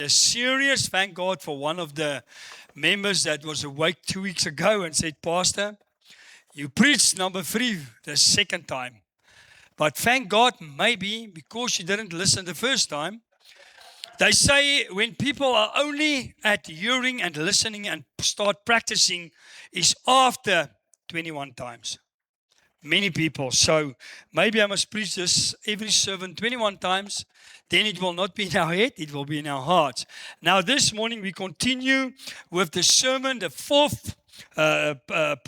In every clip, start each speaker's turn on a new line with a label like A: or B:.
A: Serious. Thank God for one of the members that was awake 2 weeks ago and said, Pastor, you preached number 3 the second time. But thank God, maybe because you didn't listen the first time. They say when people are only at hearing and listening and start practicing is after 21 times. Many people. So maybe I must preach this every sermon 21 times. Then it will not be in our head, it will be in our hearts. Now this morning we continue with the sermon, the fourth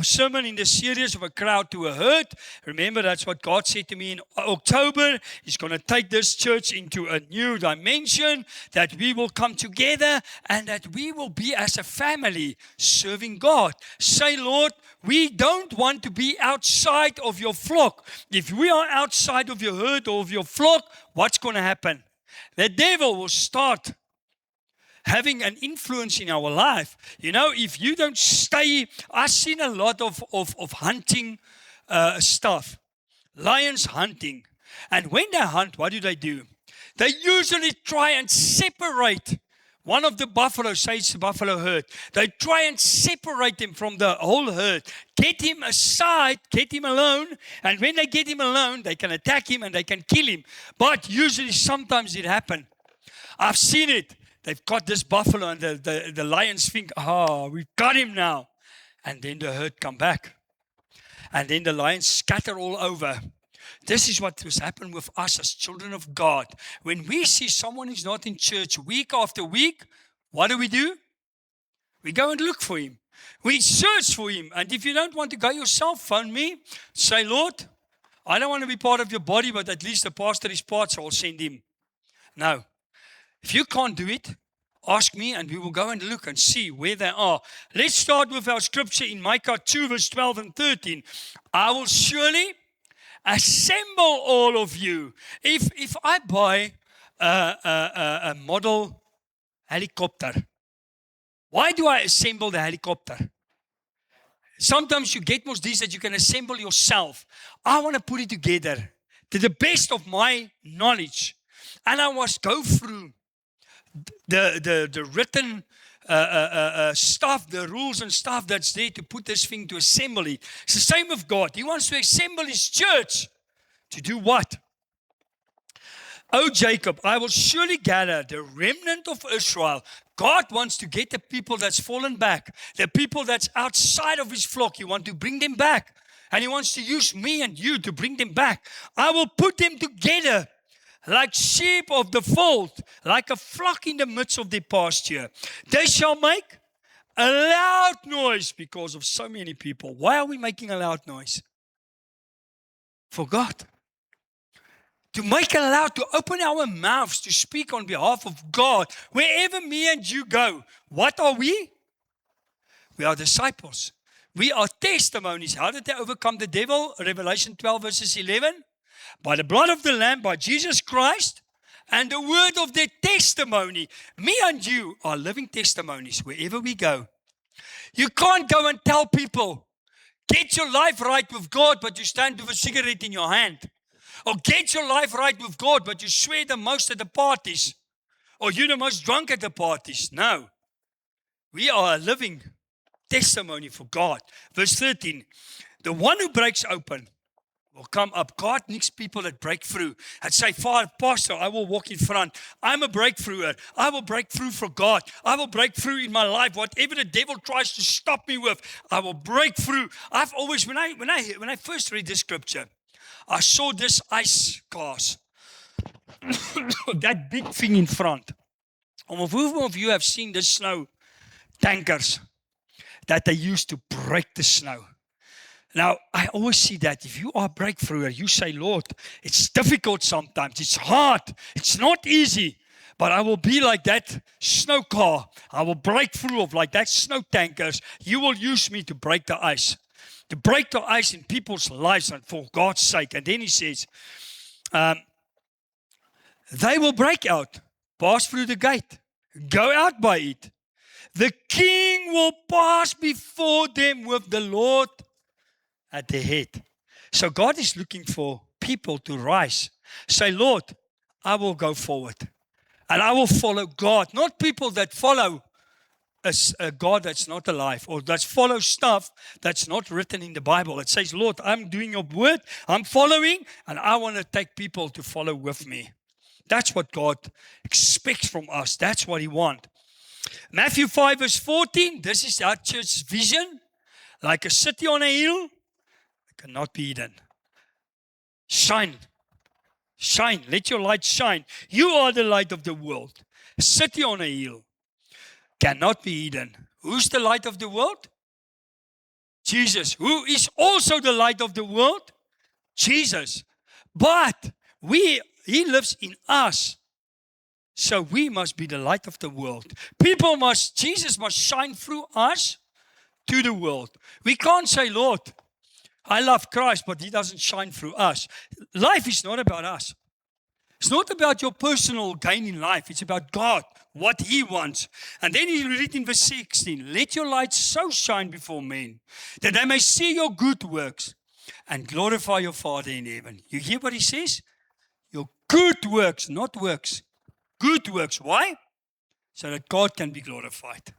A: sermon in the series of a crowd to a herd. Remember, that's what God said to me in October. He's going to take this church into a new dimension, that we will come together and that we will be as a family serving God. Say, Lord, we don't want to be outside of your flock. If we are outside of your herd or of your flock, what's going to happen? The devil will start having an influence in our life. You know, if you don't stay, I've seen a lot of hunting stuff. Lions hunting. And when they hunt, what do? They usually try and separate one of the buffalo, say it's the buffalo herd. They try and separate him from the whole herd. Get him aside, get him alone. And when they get him alone, they can attack him and they can kill him. But usually, sometimes it happens. I've seen it. They've got this buffalo and the lions think, we've got him now. And then the herd come back. And then the lions scatter all over. This is what has happened with us as children of God. When we see someone who's not in church week after week, what do? We go and look for him. We search for him. And if you don't want to go yourself, phone me. Say, Lord, I don't want to be part of your body, but at least the pastor is part, so I'll send him. No. If you can't do it, ask me and we will go and look and see where they are. Let's start with our scripture in Micah 2 verse 12 and 13. I will surely assemble all of you. If I buy a model helicopter, why do I assemble the helicopter? Sometimes you get most these that you can assemble yourself. I want to put it together to the best of my knowledge. And I must go through the written stuff, the rules and stuff that's there to put this thing to assemble it. It's the same with God. He wants to assemble his church to do what? Oh, Jacob, I will surely gather the remnant of Israel. God wants to get the people that's fallen back, the people that's outside of his flock. He wants to bring them back. And he wants to use me and you to bring them back. I will put them together like sheep of the fold, like a flock in the midst of their pasture. They shall make a loud noise because of so many people. Why are we making a loud noise? For God. To make a loud, to open our mouths, to speak on behalf of God. Wherever me and you go, what are we? We are disciples. We are testimonies. How did they overcome the devil? Revelation 12 verses 11. By the blood of the Lamb, by Jesus Christ, and the word of their testimony. Me and you are living testimonies wherever we go. You can't go and tell people, get your life right with God, but you stand with a cigarette in your hand. Or get your life right with God, but you swear the most at the parties. Or you're the most drunk at the parties. No. We are a living testimony for God. Verse 13. The one who breaks open will come up. God needs people that break through and say, Father, Pastor, I will walk in front. I'm a breakthrougher. I will break through for God. I will break through in my life. Whatever the devil tries to stop me with, I will break through. I've always, when I first read this scripture, I saw this ice cars. That big thing in front. Who of you have seen the snow tankers that they use to break the snow? Now, I always see that if you are a breakthrough, you say, Lord, it's difficult sometimes. It's hard. It's not easy. But I will be like that snow car. I will break through of like that snow tankers. You will use me to break the ice. To break the ice in people's lives and for God's sake. And then he says, they will break out, pass through the gate, go out by it. The king will pass before them with the Lord at the head. So God is looking for people to rise. Say, Lord, I will go forward. And I will follow God, not people that follow a God that's not alive, or that follow stuff that's not written in the Bible. It says, Lord, I'm doing your word, I'm following, and I want to take people to follow with me. That's what God expects from us. That's what He wants. Matthew 5 verse 14, this is our church's vision. Like a city on a hill, it cannot be hidden. Shine. Shine. Let your light shine. You are the light of the world. A city on a hill cannot be hidden. Who's the light of the world? Jesus. Who is also the light of the world? Jesus. But He lives in us. So we must be the light of the world. Jesus must shine through us to the world. We can't say, Lord, I love Christ, but He doesn't shine through us. Life is not about us. It's not about your personal gain in life. It's about God, what He wants. And then He read in verse 16, let your light so shine before men, that they may see your good works and glorify your Father in heaven. You hear what He says? Your good works, not works. Good works. Why? So that God can be glorified.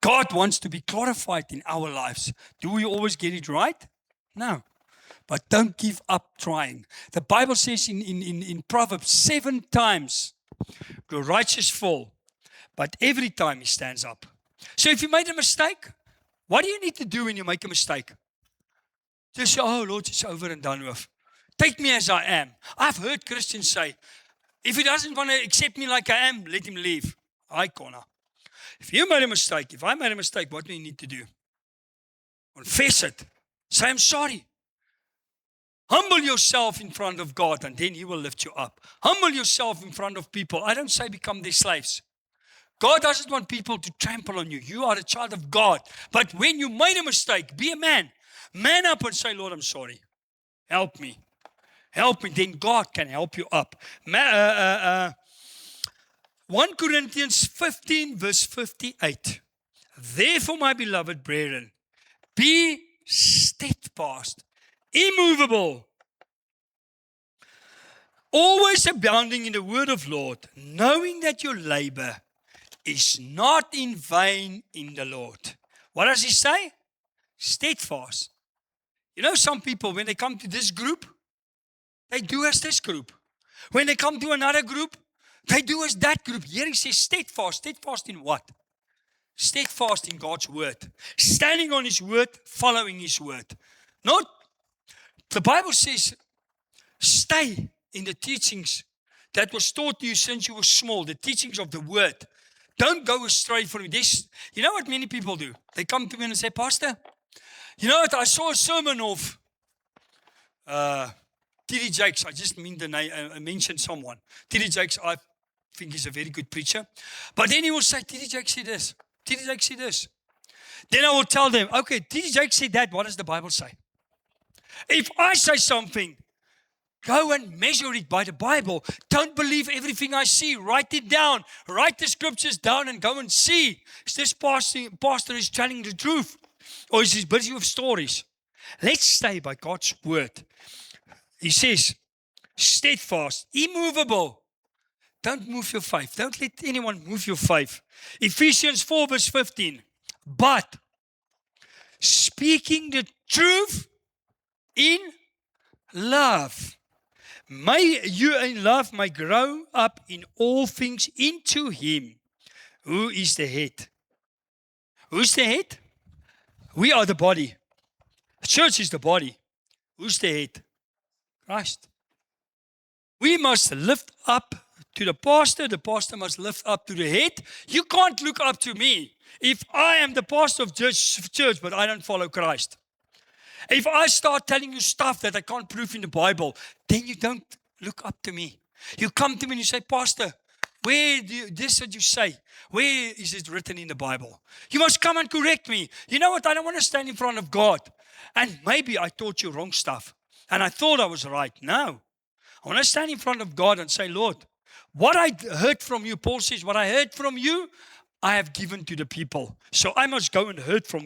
A: God wants to be glorified in our lives. Do we always get it right? No. But don't give up trying. The Bible says in Proverbs 7 times, the righteous fall, but every time he stands up. So if you made a mistake, what do you need to do when you make a mistake? Just say, oh Lord, it's over and done with. Take me as I am. I've heard Christians say, if He doesn't want to accept me like I am, let Him leave. I can't. If you made a mistake, if I made a mistake, what do you need to do? Confess it. Say, I'm sorry. Humble yourself in front of God, and then He will lift you up. Humble yourself in front of people. I don't say become their slaves. God doesn't want people to trample on you. You are a child of God. But when you made a mistake, be a man. Man up and say, Lord, I'm sorry. Help me. Help me. Then God can help you up. 1 Corinthians 15 verse 58. Therefore, my beloved brethren, be steadfast, immovable, always abounding in the word of Lord, knowing that your labor is not in vain in the Lord. What does He say? Steadfast. You know, some people, when they come to this group, they do as this group. When they come to another group, they do as that group. Here He says steadfast. Steadfast in what? Steadfast in God's word. Standing on His word, following His word. Not, the Bible says, stay in the teachings that was taught to you since you were small, the teachings of the word. Don't go astray from this. You know what many people do? They come to me and say, Pastor, you know what, I saw a sermon of T.D. Jakes. I just mean the name, I mentioned someone. T.D. Jakes, I think he's a very good preacher. But then he will say, T.D. Jakes said this. T.D. Jakes said this. Then I will tell them, okay, T.D. Jakes said that. What does the Bible say? If I say something, go and measure it by the Bible. Don't believe everything I see. Write it down. Write the scriptures down and go and see. Is this pastor is telling the truth? Or is he busy with stories? Let's stay by God's word. He says, steadfast, immovable. Don't move your faith. Don't let anyone move your faith. Ephesians 4 verse 15. But speaking the truth in love, may you in love may grow up in all things into Him who is the head. Who's the head? We are the body. The church is the body. Who's the head? Christ. We must lift up to the pastor must lift up to the head. You can't look up to me if I am the pastor of church, but I don't follow Christ. If I start telling you stuff that I can't prove in the Bible, then you don't look up to me. You come to me and you say, Pastor, where this did you say? Where is it written in the Bible? You must come and correct me. You know what? I don't want to stand in front of God. And maybe I taught you wrong stuff. And I thought I was right. No. I want to stand in front of God and say, Lord, what I heard from you, Paul says, what I heard from you, I have given to the people. So I must go and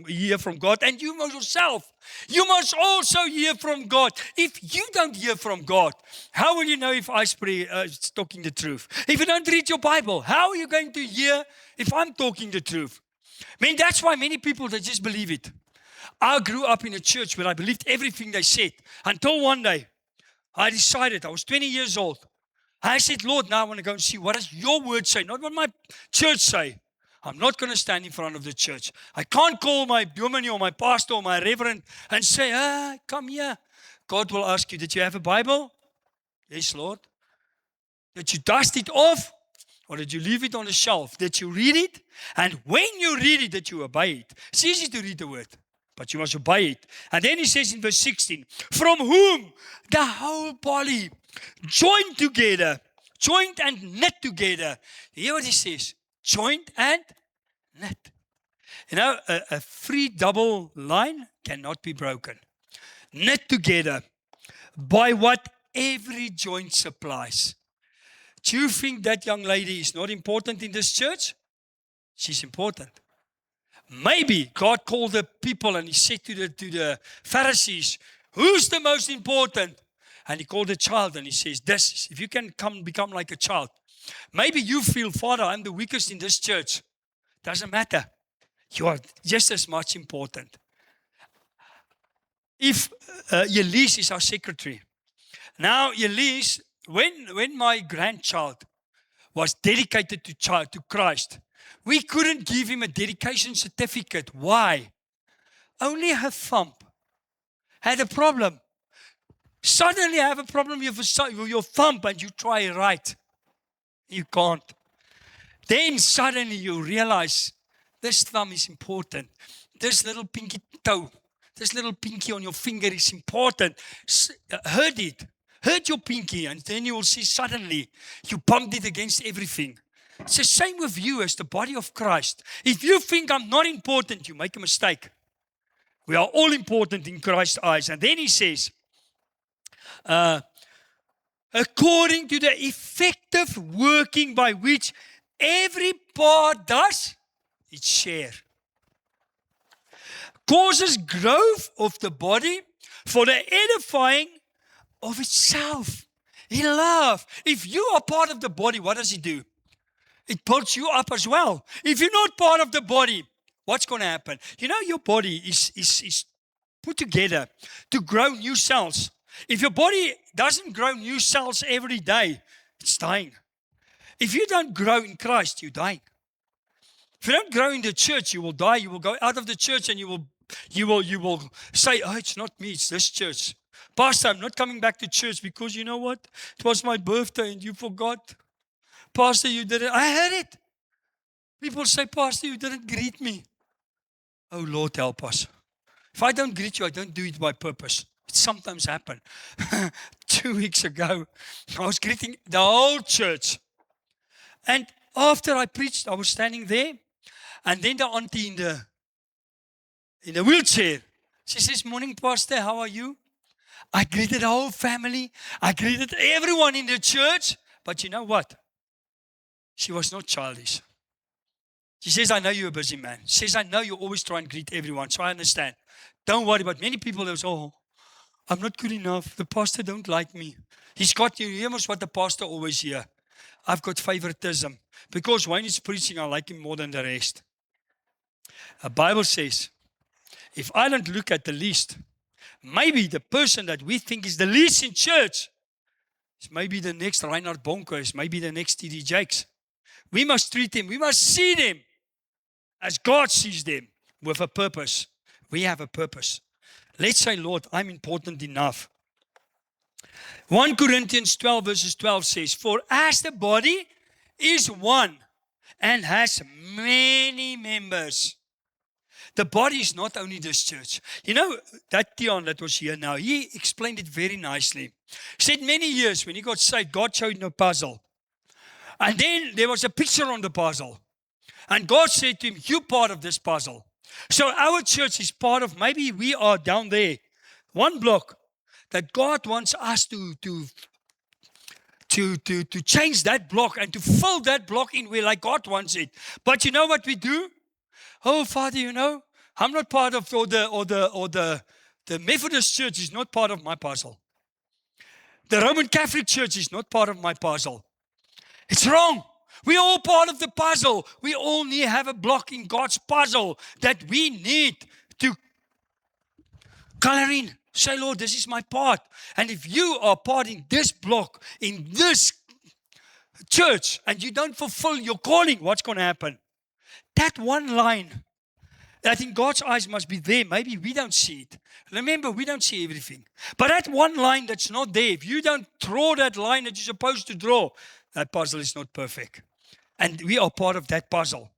A: hear from God. And you must yourself. You must also hear from God. If you don't hear from God, how will you know if I is talking the truth? If you don't read your Bible, how are you going to hear if I'm talking the truth? I mean, that's why many people, they just believe it. I grew up in a church where I believed everything they said. Until one day, I decided, I was 20 years old. I said, Lord, now I want to go and see what does your word say, not what my church say. I'm not going to stand in front of the church. I can't call my dominee or my pastor or my reverend and say, come here. God will ask you, did you have a Bible? Yes, Lord. Did you dust it off? Or did you leave it on the shelf? Did you read it? And when you read it, did you obey it? It's easy to read the word, but you must obey it. And then he says in verse 16, from whom the whole body joined together, joined and knit together. Hear what he says, joined and knit. You know, a free double line cannot be broken. Knit together by what every joint supplies. Do you think that young lady is not important in this church? She's important. Maybe God called the people and he said to the Pharisees, who's the most important? And he called a child and he says, this, if you can become like a child. Maybe you feel, Father, I'm the weakest in this church. Doesn't matter. You are just as much important. If Elise is our secretary. Now, Elise, when my grandchild was dedicated to Christ, we couldn't give him a dedication certificate. Why? Only her thumb had a problem. Suddenly I have a problem with your thumb and you try it right. You can't. Then suddenly you realize this thumb is important. This little pinky toe, this little pinky on your finger is important. Hurt it. Hurt your pinky, and then you will see suddenly you bumped it against everything. It's the same with you as the body of Christ. If you think I'm not important, you make a mistake. We are all important in Christ's eyes. And then he says, according to the effective working by which every part does its share, causes growth of the body for the edifying of itself in love. If you are part of the body, what does it do? It builds you up as well. If you're not part of the body, what's going to happen? You know, your body is put together to grow new cells. If your body doesn't grow new cells every day, it's dying. If you don't grow in Christ, you're dying. If you don't grow in the church, you will die. You will go out of the church and you will say, oh, it's not me, it's this church. Pastor, I'm not coming back to church because you know what? It was my birthday and you forgot. Pastor, you didn't. I heard it. People say, Pastor, you didn't greet me. Oh, Lord, help us. If I don't greet you, I don't do it by purpose. It sometimes happens. 2 weeks ago, I was greeting the whole church. And after I preached, I was standing there. And then the auntie in the wheelchair, she says, morning, Pastor, how are you? I greeted the whole family. I greeted everyone in the church. But you know what? She was not childish. She says, I know you're a busy man. She says, I know you always try and greet everyone, so I understand. Don't worry. But many people, they say, oh, I'm not good enough. The pastor don't like me. He's got, you hear what the pastor always hear. I've got favoritism. Because when he's preaching, I like him more than the rest. The Bible says, if I don't look at the least, maybe the person that we think is the least in church is maybe the next Reinhard Bonker, is maybe the next T.D. Jakes. We must treat them, we must see them as God sees them with a purpose. We have a purpose. Let's say, Lord, I'm important enough. 1 Corinthians 12 verses 12 says, for as the body is one and has many members. The body is not only this church. You know, that Tion that was here now, he explained it very nicely. He said many years when he got saved, God showed him a puzzle. And then there was a picture on the puzzle. And God said to him, you're part of this puzzle. So our church is part of, maybe we are down there, one block, that God wants us to to change that block and to fill that block in where like God wants it. But you know what we do? Oh, Father, I'm not part of the Methodist Church is not part of my puzzle. The Roman Catholic Church is not part of my puzzle. It's wrong. We're all part of the puzzle. We all need to have a block in God's puzzle that we need to color in. Say, Lord, this is my part. And if you are part in this block, in this church, and you don't fulfill your calling, what's going to happen? That one line that in God's eyes must be there. Maybe we don't see it. Remember, we don't see everything. But that one line that's not there, if you don't draw that line that you're supposed to draw, that puzzle is not perfect. And we are part of that puzzle.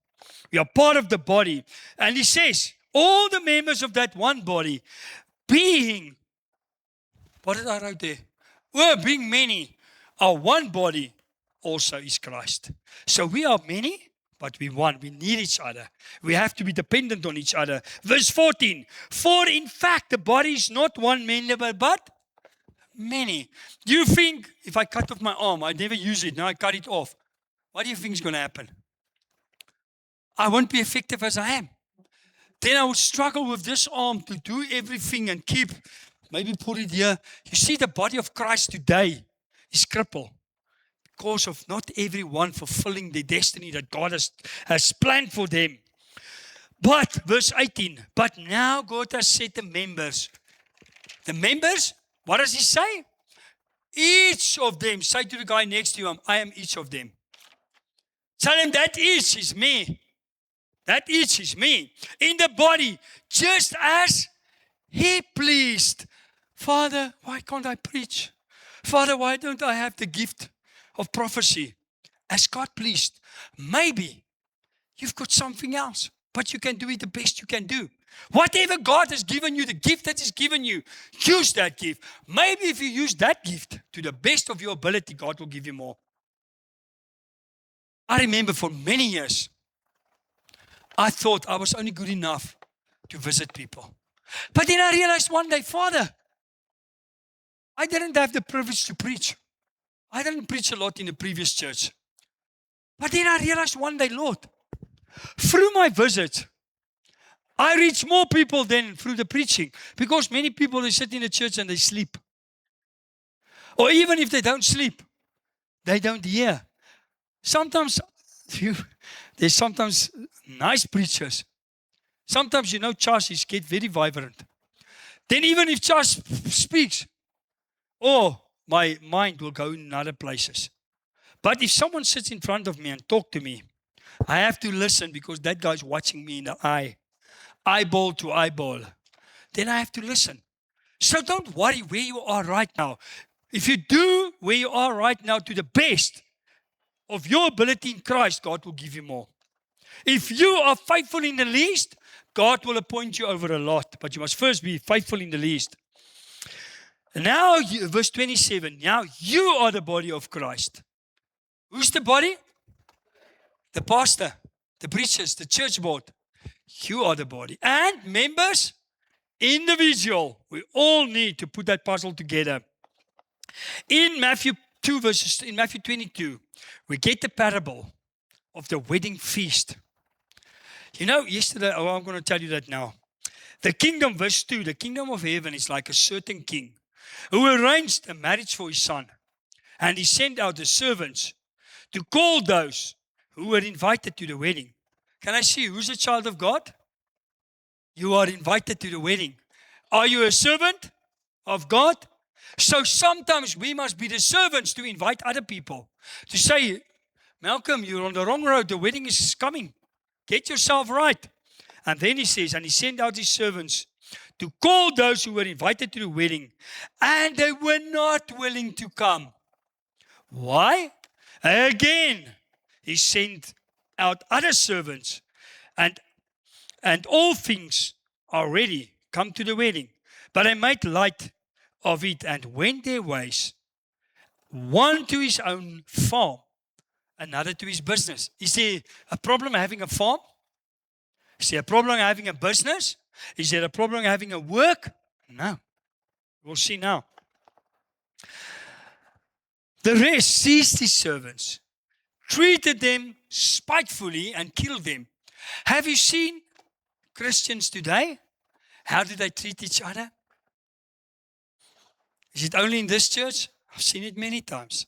A: We are part of the body. And he says, all the members of that one body, being, what did I write there? Well, being many, are one body, also is Christ. So we are many, but we one. We need each other. We have to be dependent on each other. Verse 14, for in fact the body is not one member, but many. Do you think if I cut off my arm, I never use it, now I cut it off, what do you think is going to happen? I won't be effective as I am. Then I will struggle with this arm to do everything and keep, maybe put it here. You see, the body of Christ today is crippled because of not everyone fulfilling the destiny that God has planned for them. But, verse 18, but now God has set the members, what does he say? Each of them, say to the guy next to him, I am each of them. Tell him that each is me. That each is me. In the body, just as he pleased. Father, why can't I preach? Father, why don't I have the gift of prophecy? As God pleased. Maybe you've got something else, but you can do it the best you can do. Whatever God has given you, the gift that He's given you, use that gift. Maybe if you use that gift to the best of your ability, God will give you more. I remember for many years, I thought I was only good enough to visit people. But then I realized one day, Father, I didn't have the privilege to preach. I didn't preach a lot in the previous church. But then I realized one day, Lord, through my visit, I reach more people than through the preaching. Because many people, they sit in the church and they sleep. Or even if they don't sleep, they don't hear. Sometimes, there's sometimes nice preachers. Sometimes, churches get very vibrant. Then even if church speaks, my mind will go in other places. But if someone sits in front of me and talk to me, I have to listen because that guy's watching me in the eye. Eyeball to eyeball. Then I have to listen. So don't worry where you are right now. If you do where you are right now to the best of your ability in Christ, God will give you more. If you are faithful in the least, God will appoint you over a lot. But you must first be faithful in the least. Now, verse 27, now you are the body of Christ. Who's the body? The pastor, the preachers, the church board. You are the body. And members, individual. We all need to put that puzzle together. In Matthew 22, we get the parable of the wedding feast. Yesterday, I'm going to tell you that now. The kingdom, verse 2, the kingdom of heaven is like a certain king who arranged a marriage for his son. And he sent out the servants to call those who were invited to the wedding. Can I see who's a child of God? You are invited to the wedding. Are you a servant of God? So sometimes we must be the servants to invite other people. To say, Malcolm, you're on the wrong road. The wedding is coming. Get yourself right. And then he says, and he sent out his servants to call those who were invited to the wedding. And they were not willing to come. Why? Again, he sent out other servants. And all things are ready. Come to the wedding. But they made light of it and went their ways. One to his own farm, another to his business. Is there a problem having a farm? Is there a problem having a business? Is there a problem having a work? No. We'll see now. The rest seized his servants, treated them spitefully, and killed them. Have you seen Christians today? How do they treat each other? Is it only in this church? I've seen it many times.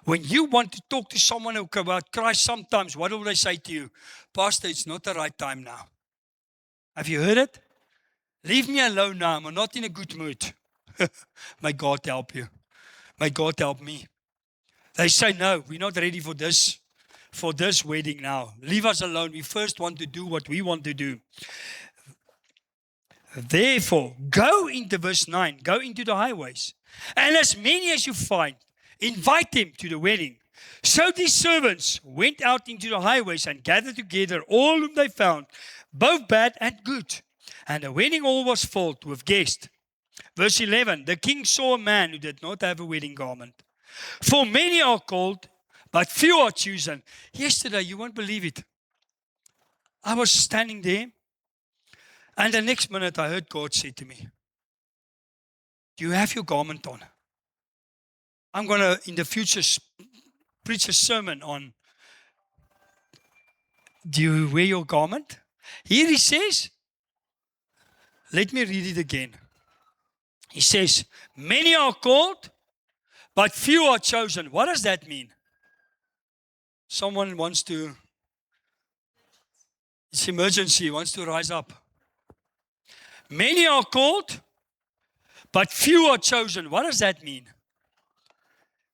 A: When you want to talk to someone about Christ, sometimes what will they say to you? Pastor, it's not the right time now. Have you heard it? Leave me alone now. I'm not in a good mood. May God help you. May God help me. They say, no, we're not ready for this wedding now. Leave us alone. We first want to do what we want to do. Therefore, go into verse 9. Go into the highways. And as many as you find, invite them to the wedding. So these servants went out into the highways and gathered together all whom they found, both bad and good. And the wedding hall was filled with guests. Verse 11, the king saw a man who did not have a wedding garment. For many are called, but few are chosen. Yesterday, you won't believe it. I was standing there, and the next minute I heard God say to me, do you have your garment on? I'm going to, in the future, preach a sermon on, do you wear your garment? Here he says, let me read it again. He says, many are called, but few are chosen. What does that mean? Someone wants to, it's emergency, wants to rise up. Many are called, but few are chosen. What does that mean?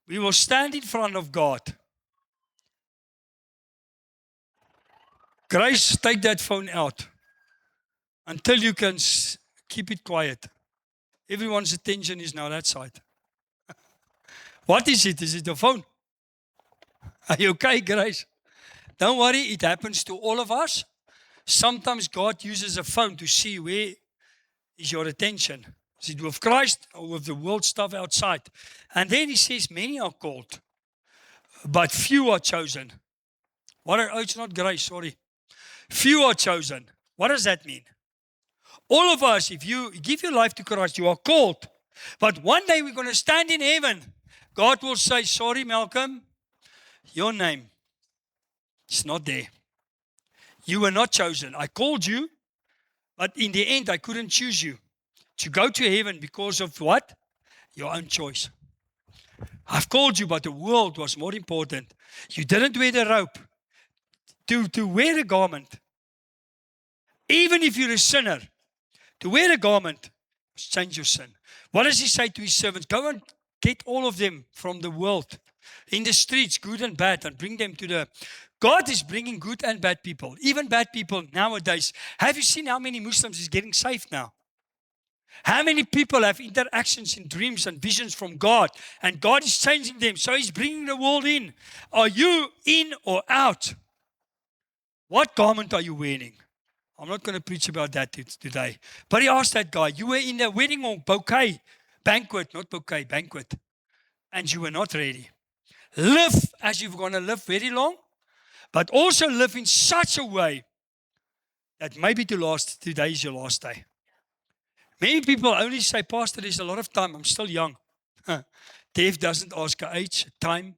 A: We will stand in front of God. Grace, take that phone out until you can keep it quiet. Everyone's attention is now that side. What is it? Is it the phone? Are you okay, Grace? Don't worry, it happens to all of us. Sometimes God uses a phone to see where is your attention. Is it with Christ or with the world stuff outside? And then he says, many are called, but few are chosen. Oh, it's not Grace, sorry. Few are chosen. What does that mean? All of us, if you give your life to Christ, you are called. But one day we're going to stand in heaven. God will say, sorry, Malcolm, your name is not there. You were not chosen. I called you, but in the end, I couldn't choose you to go to heaven because of what? Your own choice. I've called you, but the world was more important. You didn't wear the robe. To wear a garment, even if you're a sinner, to wear a garment, change your sin. What does he say to his servants? Go and get all of them from the world, in the streets, good and bad, and bring them to the... God is bringing good and bad people, even bad people nowadays. Have you seen how many Muslims is getting saved now? How many people have interactions in dreams and visions from God, and God is changing them, so he's bringing the world in. Are you in or out? What garment are you wearing? I'm not going to preach about that today. But he asked that guy, you were in the wedding or banquet, and you were not ready. Live as you're going to live very long, but also live in such a way that maybe today is your last day. Many people only say, Pastor, there's a lot of time. I'm still young. Death doesn't ask a age, time.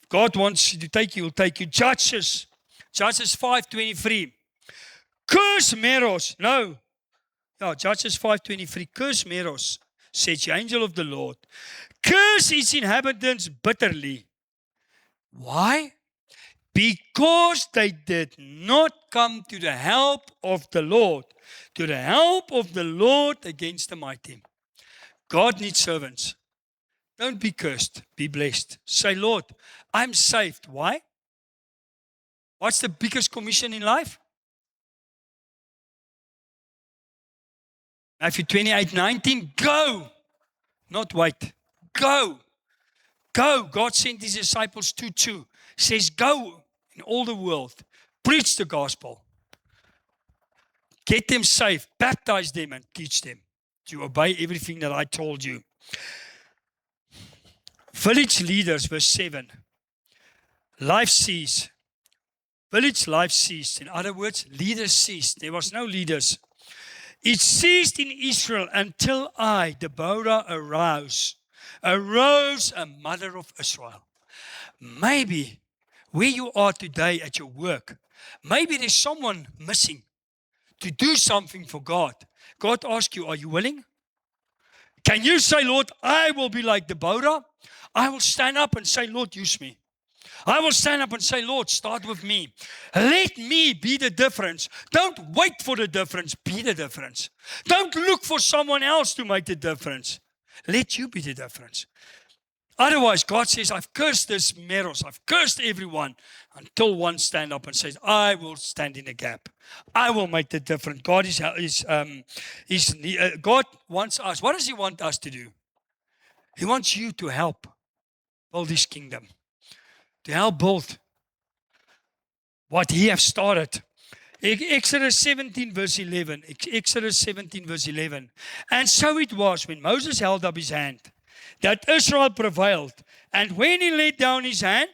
A: God wants to take you, he'll take you. Judges 5:23. Curse Meros. No. Yeah, Judges 5:23. Curse Meros, said the angel of the Lord. Curse its inhabitants bitterly. Why? Because they did not come to the help of the Lord. To the help of the Lord against the mighty. God needs servants. Don't be cursed. Be blessed. Say, Lord, I'm saved. Why? What's the biggest commission in life? Matthew 28:19. Go. Not wait. Go. Go. God sent his disciples 2:2. Says, go in all the world. Preach the gospel. Get them saved. Baptize them and teach them to obey everything that I told you. Village leaders, verse 7. Life ceased. Village life ceased. In other words, leaders ceased. There was no leaders. It ceased in Israel until I, Deborah, arose arose a mother of Israel. Maybe where you are today at your work, maybe there's someone missing to do something for God. God asks you, are you willing? Can you say, Lord, I will be like Deborah? I will stand up and say, Lord, use me. I will stand up and say, Lord, start with me. Let me be the difference. Don't wait for the difference. Be the difference. Don't look for someone else to make the difference. Let you be the difference. Otherwise, God says, I've cursed this Meros. I've cursed everyone until one stand up and says, I will stand in the gap. I will make the difference. God God wants us. What does He want us to do? He wants you to help build His kingdom. To help build what He has started. Exodus 17 verse 11. Exodus 17 verse 11. And so it was when Moses held up his hand that Israel prevailed. And when he laid down his hand,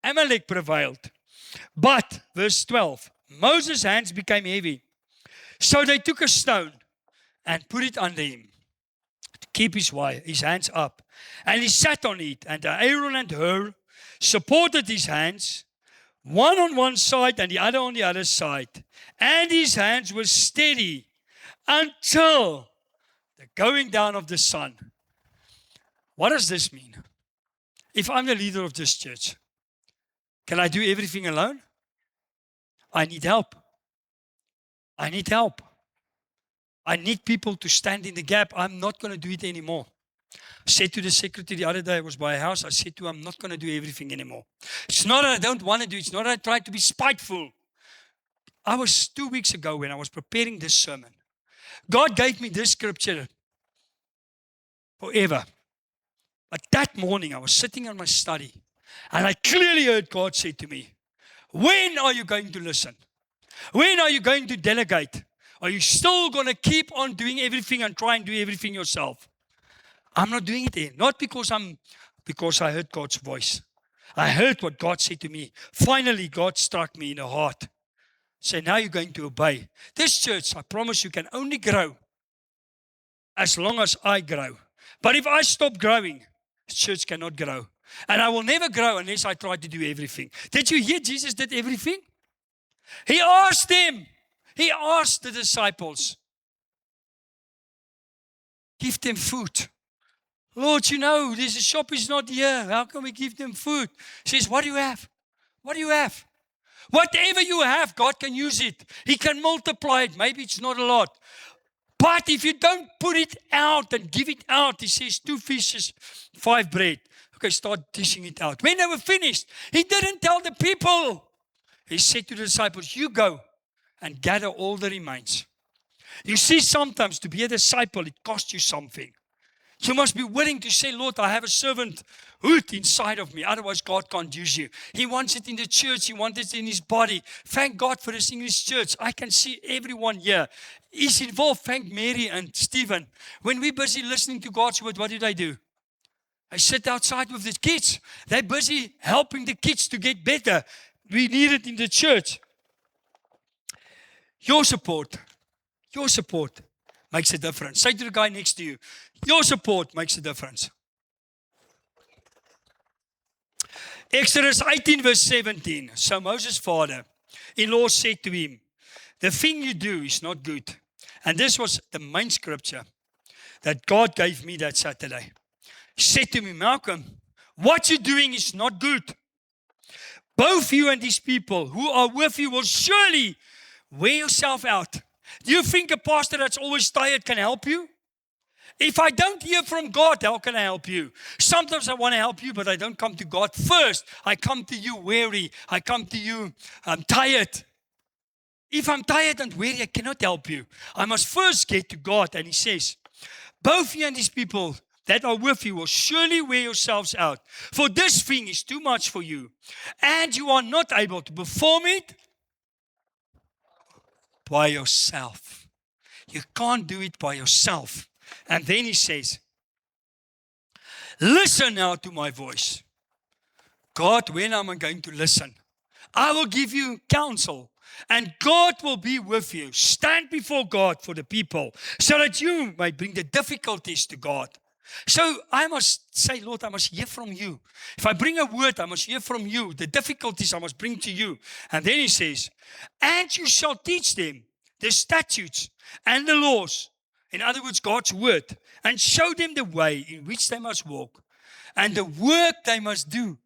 A: Amalek prevailed. But, verse 12, Moses' hands became heavy. So they took a stone and put it under him to keep his hands up. And he sat on it. And Aaron and Hur supported his hands, one on one side and the other on the other side. And his hands were steady until the going down of the sun. What does this mean? If I'm the leader of this church, can I do everything alone? I need help. I need help. I need people to stand in the gap. I'm not going to do it anymore. I said to the secretary the other day, I was by a house, I said to him, I'm not going to do everything anymore. It's not that I don't want to do it. It's not that I try to be spiteful. I was 2 weeks ago when I was preparing this sermon. God gave me this scripture forever. But that morning, I was sitting in my study, and I clearly heard God say to me, when are you going to listen? When are you going to delegate? Are you still going to keep on doing everything and try and do everything yourself? I'm not doing it yet. Not because I heard God's voice. I heard what God said to me. Finally, God struck me in the heart. Say, now you're going to obey. This church, I promise you, can only grow as long as I grow. But if I stop growing, the church cannot grow. And I will never grow unless I try to do everything. Did you hear Jesus did everything? He asked them. He asked the disciples. Give them food. Lord, you know, this shop is not here. How can we give them food? He says, what do you have? What do you have? Whatever you have, God can use it. He can multiply it. Maybe it's not a lot. But if you don't put it out and give it out, He says 2 fishes, 5 bread. Okay, start dishing it out. When they were finished, He didn't tell the people. He said to the disciples, you go and gather all the remains. You see, sometimes to be a disciple, it costs you something. You must be willing to say, Lord, I have a servanthood inside of me. Otherwise, God can't use you. He wants it in the church. He wants it in His body. Thank God for this English church. I can see everyone here is involved. Thank Mary and Stephen. When we're busy listening to God's word, what do? They sit outside with the kids. They're busy helping the kids to get better. We need it in the church. Your support makes a difference. Say to the guy next to you, your support makes a difference. Exodus 18 verse 17. So Moses' father-in-law said to him, the thing you do is not good. And this was the main scripture that God gave me that Saturday. He said to me, Malcolm, what you're doing is not good. Both you and these people who are with you will surely wear yourself out. Do you think a pastor that's always tired can help you? If I don't hear from God, how can I help you? Sometimes I want to help you, but I don't come to God first. I come to you weary. I come to you, I'm tired. If I'm tired and weary, I cannot help you. I must first get to God. And He says, both you and these people that are with you will surely wear yourselves out. For this thing is too much for you. And you are not able to perform it by yourself. You can't do it by yourself. And then He says, listen now to my voice. God, when am I going to listen? I will give you counsel, and God will be with you. Stand before God for the people, so that you may bring the difficulties to God. So I must say, Lord, I must hear from you. If I bring a word, I must hear from you. The difficulties I must bring to you. And then he says, and you shall teach them the statutes and the laws. In other words, God's word. And show them the way in which they must walk. And the work they must do.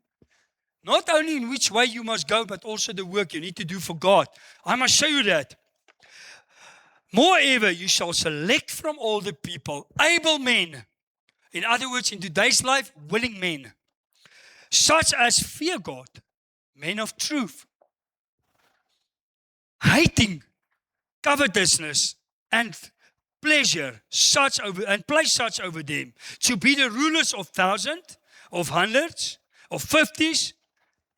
A: Not only in which way you must go, but also the work you need to do for God. I must show you that. Moreover, you shall select from all the people able men. In other words, in today's life, willing men. Such as fear God, men of truth. Hating covetousness and pleasure, place such over them. To be the rulers of thousands, of hundreds, of fifties,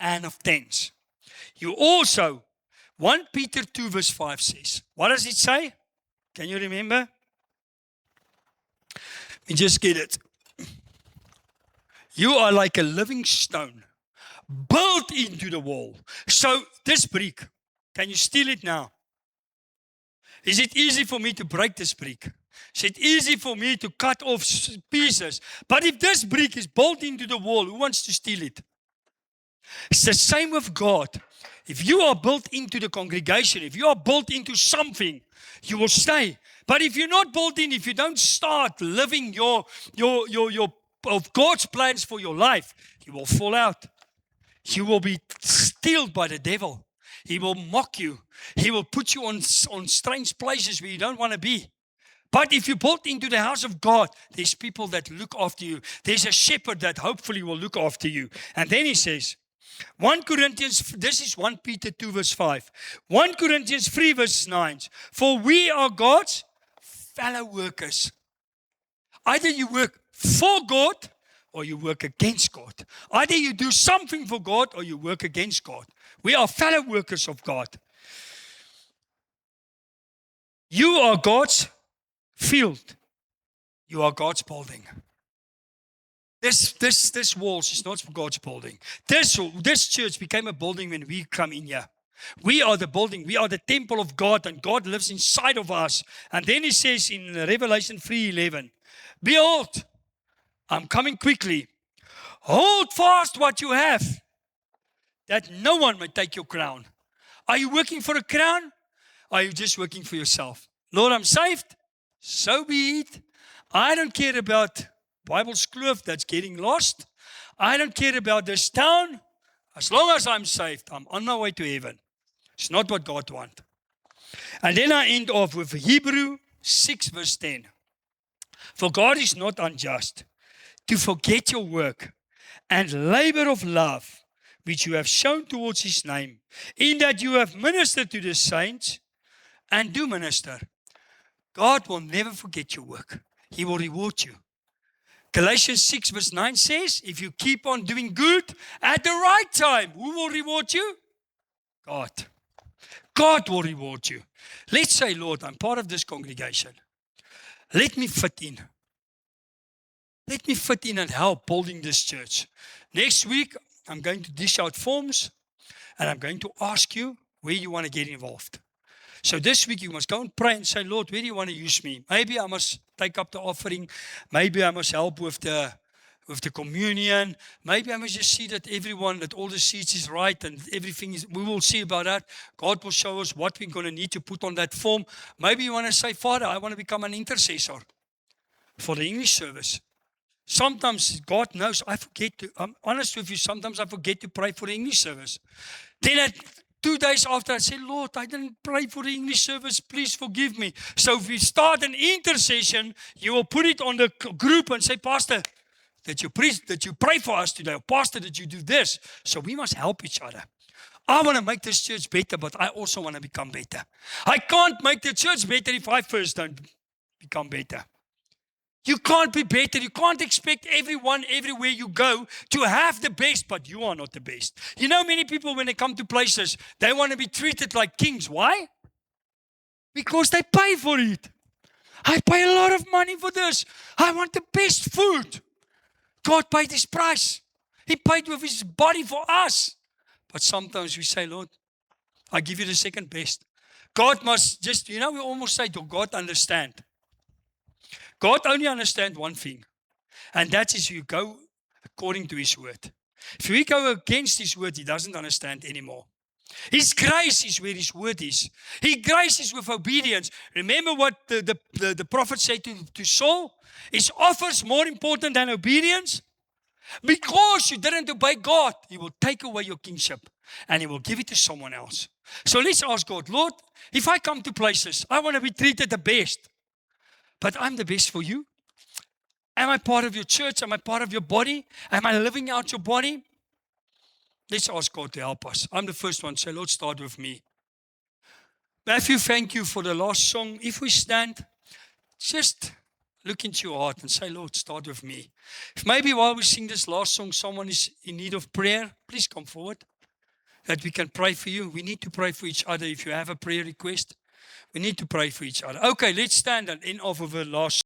A: and of tens. You also, 1 Peter 2 verse 5 says, what does it say? Can you remember? Let me just get it. You are like a living stone, built into the wall. So this brick, can you steal it now? Is it easy for me to break this brick? Is it easy for me to cut off pieces? But if this brick is built into the wall, who wants to steal it? It's the same with God. If you are built into the congregation, if you are built into something, you will stay. But if you're not built in, if you don't start living of God's plans for your life, you will fall out. You will be stealed by the devil. He will mock you. He will put you on strange places where you don't want to be. But if you're built into the house of God, there's people that look after you. There's a shepherd that hopefully will look after you. And then he says, 1 Corinthians, this is 1 Peter 2 verse 5. 1 Corinthians 3 verse 9. For we are God's fellow workers. Either you work for God or you work against God. Either you do something for God or you work against God. We are fellow workers of God. You are God's field. You are God's building. This walls is not for God's building. This church became a building when we come in here. We are the building. We are the temple of God, and God lives inside of us. And then he says in Revelation 3:11, behold, I'm coming quickly. Hold fast what you have, that no one may take your crown. Are you working for a crown? Or are you just working for yourself? Lord, I'm saved. So be it. I don't care about Bible's Kloof that's getting lost. I don't care about this town. As long as I'm saved, I'm on my way to heaven. It's not what God wants. And then I end off with Hebrew 6 verse 10. For God is not unjust to forget your work and labor of love which you have shown towards his name, in that you have ministered to the saints and do minister. God will never forget your work. He will reward you. Galatians 6 verse 9 says, if you keep on doing good at the right time, who will reward you? God. God will reward you. Let's say, Lord, I'm part of this congregation. Let me fit in. Let me fit in and help building this church. Next week, I'm going to dish out forms and I'm going to ask you where you want to get involved. So this week you must go and pray and say, Lord, where do you want to use me? Maybe I must take up the offering. Maybe I must help with the communion. Maybe I must just see that that all the seats is right and everything is, we will see about that. God will show us what we're going to need to put on that form. Maybe you want to say, Father, I want to become an intercessor for the English service. Sometimes God knows I'm honest with you, sometimes I forget to pray for the English service. Then 2 days after I say, Lord, I didn't pray for the English service, please forgive me. So if we start an intercession, you will put it on the group and say, Pastor, that you pray for us today, or Pastor, that you do this. So we must help each other. I want to make this church better, but I also want to become better. I can't make the church better if I first don't become better. You can't be better. You can't expect everyone, everywhere you go, to have the best, but you are not the best. You know, many people, when they come to places, they want to be treated like kings. Why? Because they pay for it. I pay a lot of money for this. I want the best food. God paid his price. He paid with his body for us. But sometimes we say, Lord, I give you the second best. God must just, we almost say, do God understand? God only understands one thing. And that is you go according to His word. If we go against His word, He doesn't understand anymore. His grace is where His word is. His grace is with obedience. Remember what the prophet said to Saul? Is offers more important than obedience? Because you didn't obey God, He will take away your kingship and He will give it to someone else. So let's ask God, Lord, if I come to places, I want to be treated the best. But I'm the best for you. Am I part of your church? Am I part of your body? Am I living out your body? Let's ask God to help us. I'm the first one. Say, Lord, start with me. Matthew, thank you for the last song. If we stand, just look into your heart and say, Lord, start with me. If maybe while we sing this last song, someone is in need of prayer, please come forward, that we can pray for you. We need to pray for each other. If you have a prayer request, we need to pray for each other. Okay, let's stand and end off of the last